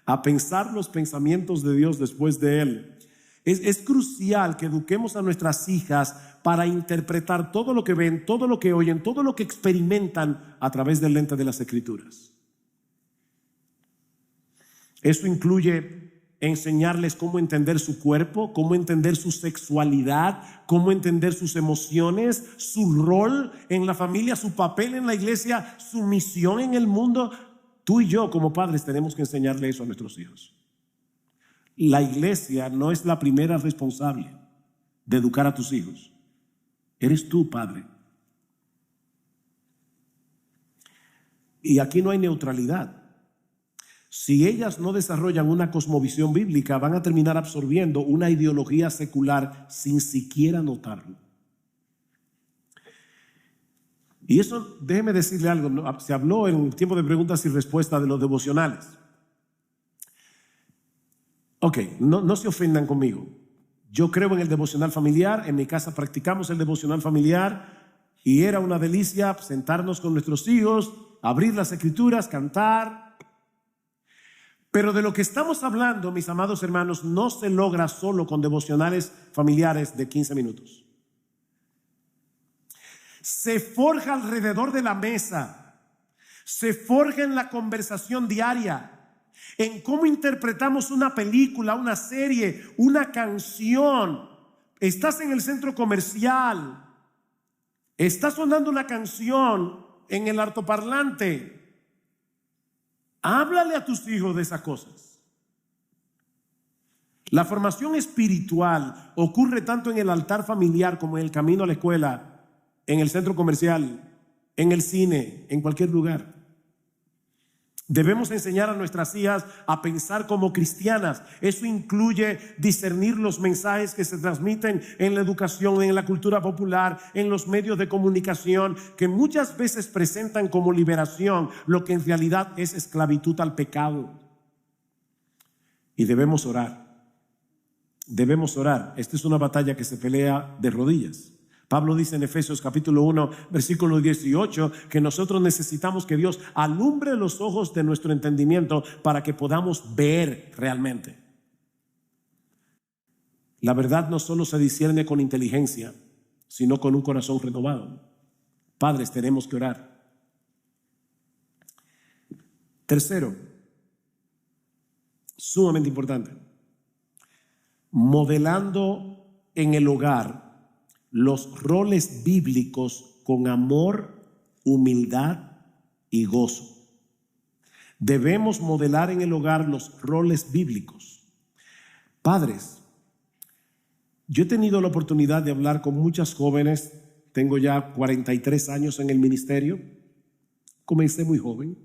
A: A pensar los pensamientos de Dios después de Él. Es crucial que eduquemos a nuestras hijas para interpretar todo lo que ven, todo lo que oyen, todo lo que experimentan a través del lente de las Escrituras. Eso incluye enseñarles cómo entender su cuerpo, cómo entender su sexualidad, cómo entender sus emociones, su rol en la familia, su papel en la iglesia, su misión en el mundo. Tú y yo como padres tenemos que enseñarle eso a nuestros hijos. La iglesia no es la primera responsable de educar a tus hijos. Eres tú, padre. Y aquí no hay neutralidad. Si ellas no desarrollan una cosmovisión bíblica, van a terminar absorbiendo una ideología secular sin siquiera notarlo. Y eso, déjeme decirle algo, se habló en el tiempo de preguntas y respuestas de los devocionales. Ok, no se ofendan conmigo. Yo creo en el devocional familiar, en mi casa practicamos el devocional familiar y era una delicia sentarnos con nuestros hijos, abrir las escrituras, cantar. Pero de lo que estamos hablando, mis amados hermanos, no se logra solo con devocionales familiares de 15 minutos. Se forja alrededor de la mesa, se forja en la conversación diaria, en cómo interpretamos una película, una serie, una canción. Estás en el centro comercial, está sonando una canción en el altoparlante. Háblale a tus hijos de esas cosas. La formación espiritual ocurre tanto en el altar familiar como en el camino a la escuela, en el centro comercial, en el cine, en cualquier lugar. Debemos enseñar a nuestras hijas a pensar como cristianas. Eso incluye discernir los mensajes que se transmiten en la educación, en la cultura popular, en los medios de comunicación, que muchas veces presentan como liberación lo que en realidad es esclavitud al pecado. Y debemos orar. Debemos orar. Esta es una batalla que se pelea de rodillas. Pablo dice en Efesios capítulo 1, versículo 18, que nosotros necesitamos que Dios alumbre los ojos de nuestro entendimiento para que podamos ver realmente. La verdad no solo se discierne con inteligencia, sino con un corazón renovado. Padres, tenemos que orar. Tercero, sumamente importante, modelando en el hogar los roles bíblicos con amor, humildad y gozo. Debemos modelar en el hogar los roles bíblicos. Padres, yo he tenido la oportunidad de hablar con muchas jóvenes. Tengo ya 43 años en el ministerio. Comencé muy joven.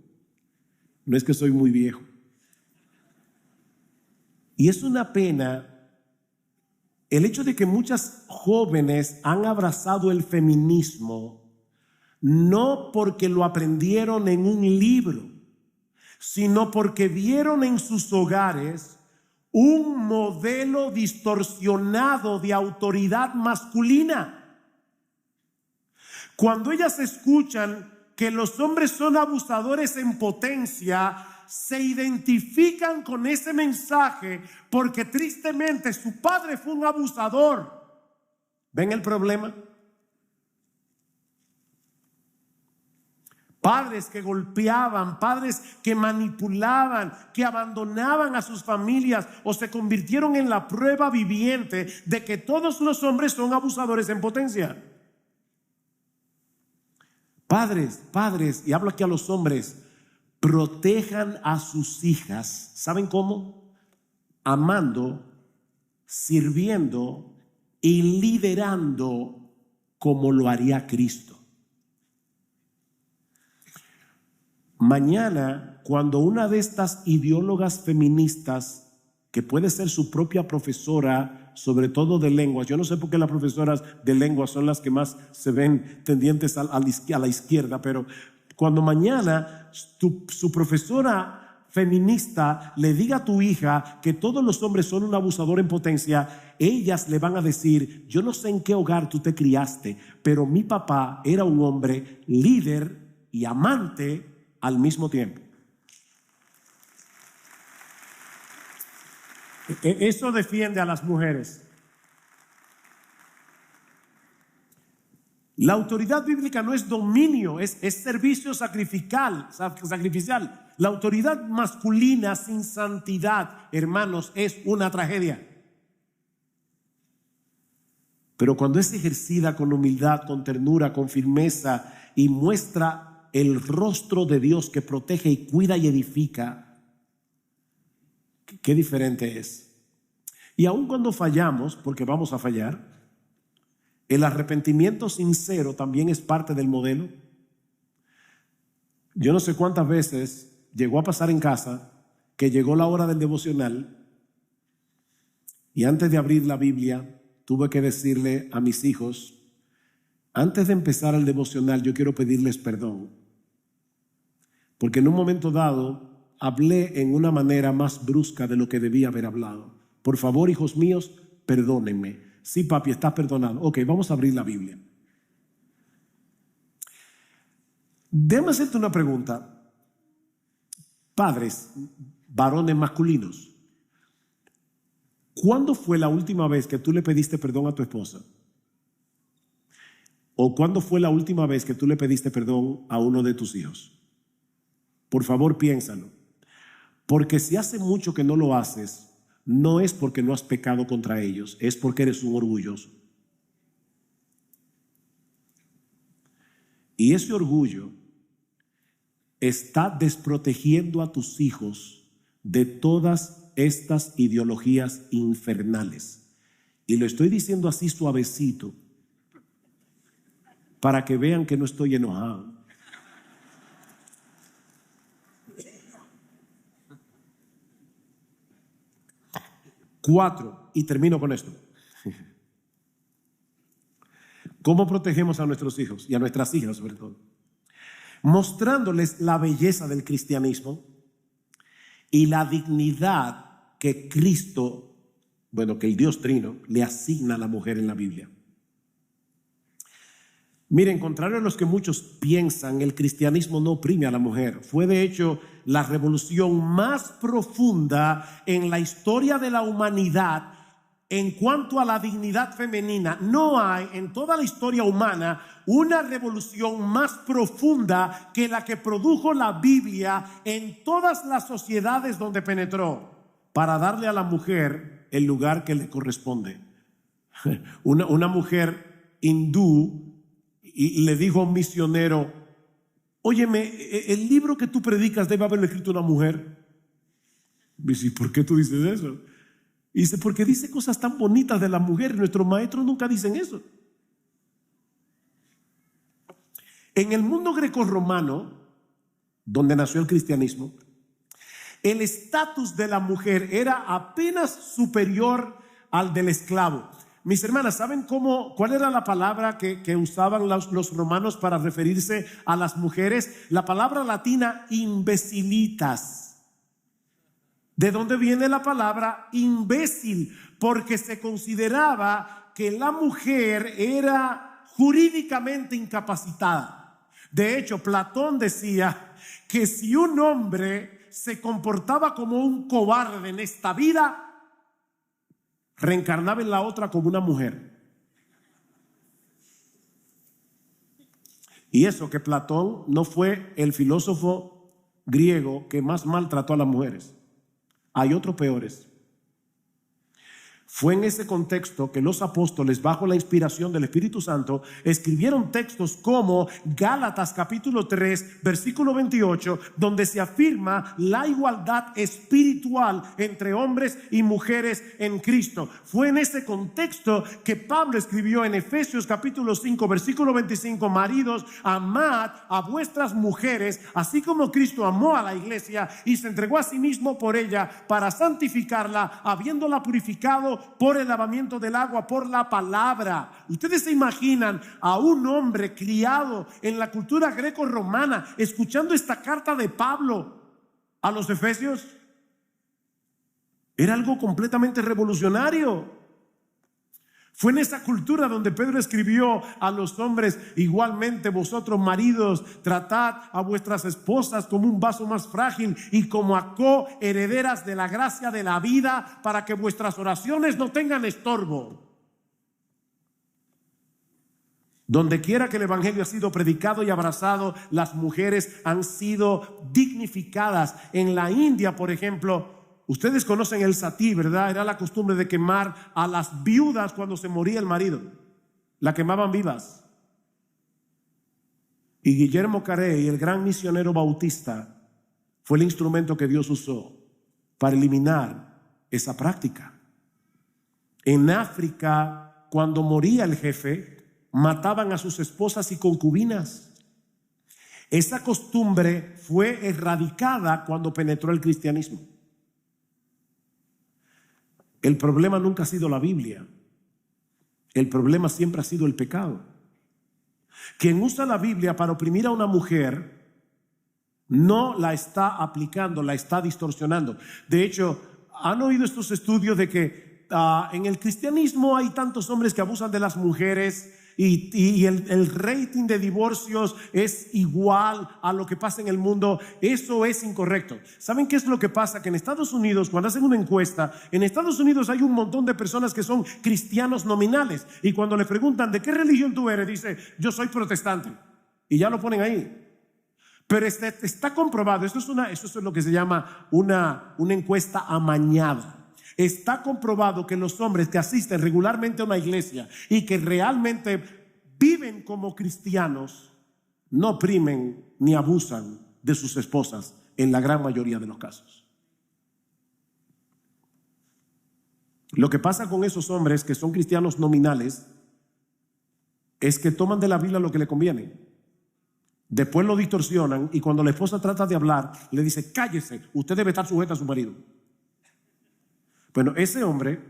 A: No es que soy muy viejo. Y es una pena el hecho de que muchas jóvenes han abrazado el feminismo no porque lo aprendieron en un libro, sino porque vieron en sus hogares un modelo distorsionado de autoridad masculina. Cuando ellas escuchan que los hombres son abusadores en potencia, se identifican con ese mensaje porque tristemente su padre fue un abusador. ¿Ven el problema? Padres que golpeaban, padres que manipulaban, que abandonaban a sus familias o se convirtieron en la prueba viviente de que todos los hombres son abusadores en potencia. Padres, y hablo aquí a los hombres, protejan a sus hijas. ¿Saben cómo? Amando, sirviendo y liderando como lo haría Cristo. Mañana, cuando una de estas ideólogas feministas, que puede ser su propia profesora, sobre todo de lenguas, yo no sé por qué las profesoras de lenguas son las que más se ven tendientes a la izquierda, pero cuando mañana su profesora feminista le diga a tu hija que todos los hombres son un abusador en potencia, ellas le van a decir: yo no sé en qué hogar tú te criaste, pero mi papá era un hombre líder y amante al mismo tiempo. Eso defiende a las mujeres. La autoridad bíblica no es dominio, es servicio sacrificial. La autoridad masculina sin santidad, hermanos, es una tragedia. Pero cuando es ejercida con humildad, con ternura, con firmeza y muestra el rostro de Dios que protege y cuida y edifica, qué diferente es. Y aun cuando fallamos, porque vamos a fallar, el arrepentimiento sincero también es parte del modelo. Yo no sé cuántas veces llegó a pasar en casa que llegó la hora del devocional y antes de abrir la Biblia tuve que decirle a mis hijos: antes de empezar el devocional yo quiero pedirles perdón, porque en un momento dado hablé en una manera más brusca de lo que debía haber hablado. Por favor, hijos míos, perdónenme. Sí, papi, estás perdonado. Ok, vamos a abrir la Biblia. Déjame hacerte una pregunta. Padres, varones masculinos, ¿cuándo fue la última vez que tú le pediste perdón a tu esposa? ¿O cuándo fue la última vez que tú le pediste perdón a uno de tus hijos? Por favor, piénsalo. Porque si hace mucho que no lo haces, no es porque no has pecado contra ellos, es porque eres un orgulloso. Y ese orgullo está desprotegiendo a tus hijos de todas estas ideologías infernales. Y lo estoy diciendo así suavecito, para que vean que no estoy enojado. Cuatro, y termino con esto. ¿Cómo protegemos a nuestros hijos y a nuestras hijas sobre todo? Mostrándoles la belleza del cristianismo y la dignidad que Cristo, que el Dios Trino le asigna a la mujer en la Biblia. Miren, contrario a los que muchos piensan, el cristianismo no oprime a la mujer. Fue de hecho la revolución más profunda en la historia de la humanidad en cuanto a la dignidad femenina, no hay en toda la historia humana una revolución más profunda que la que produjo la Biblia en todas las sociedades donde penetró, para darle a la mujer el lugar que le corresponde. Una mujer hindú y le dijo a un misionero: óyeme, el libro que tú predicas debe haberlo escrito una mujer. Dice: ¿por qué tú dices eso? Y dice: porque dice cosas tan bonitas de la mujer. Nuestros maestros nunca dicen eso. En el mundo grecorromano, donde nació el cristianismo, el estatus de la mujer era apenas superior al del esclavo. Mis hermanas, ¿saben cuál era la palabra que usaban los romanos para referirse a las mujeres? La palabra latina imbecilitas. ¿De dónde viene la palabra imbécil? Porque se consideraba que la mujer era jurídicamente incapacitada. De hecho, Platón decía que si un hombre se comportaba como un cobarde en esta vida, reencarnaba en la otra como una mujer. Y eso que Platón no fue el filósofo griego que más maltrató a las mujeres. Hay otros peores. Fue en ese contexto que los apóstoles, bajo la inspiración del Espíritu Santo, escribieron textos como Gálatas capítulo 3 versículo 28, donde se afirma la igualdad espiritual entre hombres y mujeres en Cristo. Fue en ese contexto que Pablo escribió en Efesios capítulo 5 versículo 25: maridos, amad a vuestras mujeres, así como Cristo amó a la iglesia y se entregó a sí mismo por ella, para santificarla, habiéndola purificado por el lavamiento del agua, por la palabra. ¿Ustedes se imaginan a un hombre criado en la cultura greco-romana escuchando esta carta de Pablo a los efesios? Era algo completamente revolucionario. Fue en esa cultura donde Pedro escribió a los hombres: igualmente vosotros, maridos, tratad a vuestras esposas como un vaso más frágil y como a coherederas de la gracia de la vida, para que vuestras oraciones no tengan estorbo. Donde quiera que el evangelio ha sido predicado y abrazado, las mujeres han sido dignificadas. En la India, por ejemplo, ustedes conocen el satí, ¿verdad? Era la costumbre de quemar a las viudas cuando se moría el marido. La quemaban vivas. Y Guillermo Carey, el gran misionero bautista, fue el instrumento que Dios usó para eliminar esa práctica. En África, cuando moría el jefe, mataban a sus esposas y concubinas. Esa costumbre fue erradicada cuando penetró el cristianismo. El problema nunca ha sido la Biblia. El problema siempre ha sido el pecado. Quien usa la Biblia para oprimir a una mujer no la está aplicando, la está distorsionando. De hecho, ¿han oído estos estudios de que en el cristianismo hay tantos hombres que abusan de las mujeres y el rating de divorcios es igual a lo que pasa en el mundo? Eso es incorrecto. ¿Saben qué es lo que pasa? Que en Estados Unidos, cuando hacen una encuesta, en Estados Unidos hay un montón de personas que son cristianos nominales, y cuando le preguntan ¿de qué religión tú eres?, dice: yo soy protestante, y ya lo ponen ahí. Pero está comprobado, eso es lo que se llama una encuesta amañada. Está comprobado que los hombres que asisten regularmente a una iglesia y que realmente viven como cristianos no oprimen ni abusan de sus esposas en la gran mayoría de los casos. Lo que pasa con esos hombres que son cristianos nominales es que toman de la Biblia lo que le conviene. Después lo distorsionan, y cuando la esposa trata de hablar, le dice: cállese, usted debe estar sujeta a su marido. Bueno, ese hombre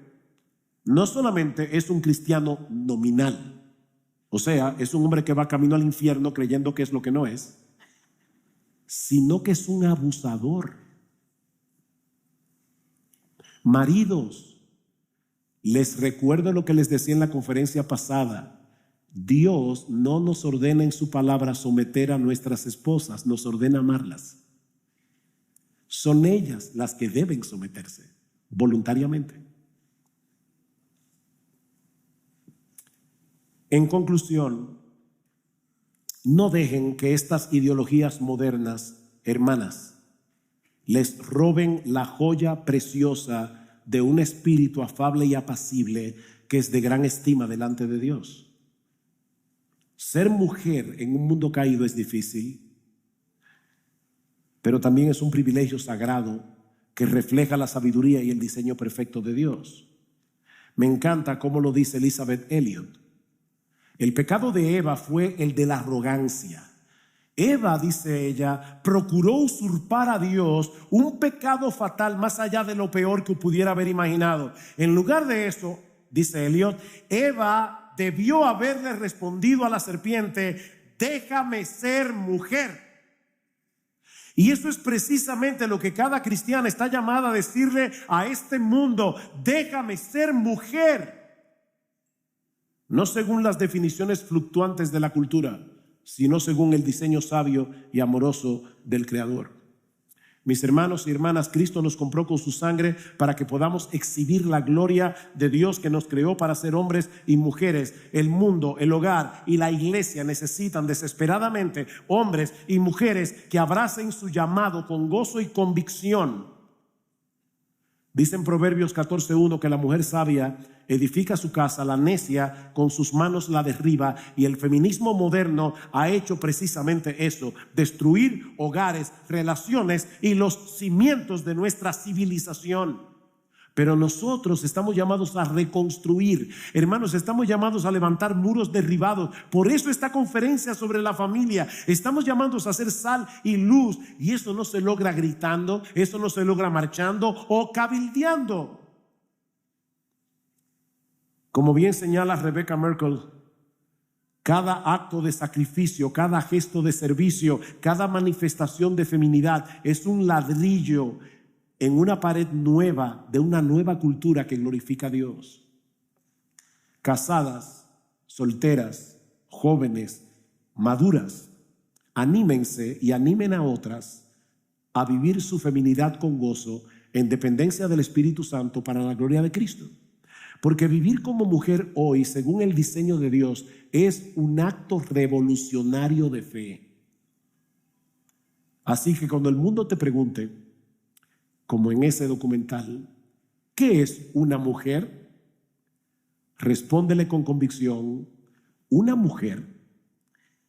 A: no solamente es un cristiano nominal, o sea, es un hombre que va camino al infierno creyendo que es lo que no es, sino que es un abusador. Maridos, les recuerdo lo que les decía en la conferencia pasada. Dios no nos ordena en su palabra someter a nuestras esposas, nos ordena amarlas. Son ellas las que deben someterse voluntariamente. En conclusión, no dejen que estas ideologías modernas, hermanas, les roben la joya preciosa de un espíritu afable y apacible que es de gran estima delante de Dios. Ser mujer en un mundo caído es difícil, pero también es un privilegio sagrado que refleja la sabiduría y el diseño perfecto de Dios. Me encanta cómo lo dice Elizabeth Elliot. El pecado de Eva fue el de la arrogancia. Eva, dice ella, procuró usurpar a Dios, un pecado fatal más allá de lo peor que pudiera haber imaginado. En lugar de eso, dice Elliot, Eva debió haberle respondido a la serpiente: déjame ser mujer. Y eso es precisamente lo que cada cristiana está llamada a decirle a este mundo: déjame ser mujer. No según las definiciones fluctuantes de la cultura, sino según el diseño sabio y amoroso del Creador. Mis hermanos y hermanas, Cristo nos compró con su sangre para que podamos exhibir la gloria de Dios que nos creó para ser hombres y mujeres. El mundo, el hogar y la iglesia necesitan desesperadamente hombres y mujeres que abracen su llamado con gozo y convicción. Dice en Proverbios 14:1 que la mujer sabia edifica su casa, la necia con sus manos la derriba, y el feminismo moderno ha hecho precisamente eso: destruir hogares, relaciones y los cimientos de nuestra civilización. Pero nosotros estamos llamados a reconstruir. Hermanos, estamos llamados a levantar muros derribados. Por eso esta conferencia sobre la familia. Estamos llamados a hacer sal y luz. Y eso no se logra gritando, eso no se logra marchando o cabildeando. Como bien señala Rebecca Merkel, cada acto de sacrificio, cada gesto de servicio, cada manifestación de feminidad es un ladrillo en una pared nueva de una nueva cultura que glorifica a Dios. Casadas, solteras, jóvenes, maduras, anímense y animen a otras a vivir su feminidad con gozo en dependencia del Espíritu Santo para la gloria de Cristo. Porque vivir como mujer hoy, según el diseño de Dios, es un acto revolucionario de fe. Así que cuando el mundo te pregunte, como en ese documental, ¿qué es una mujer? Respóndele con convicción: una mujer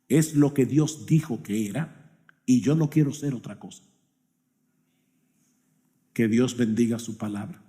A: es lo que Dios dijo que era, y yo no quiero ser otra cosa. Que Dios bendiga su palabra.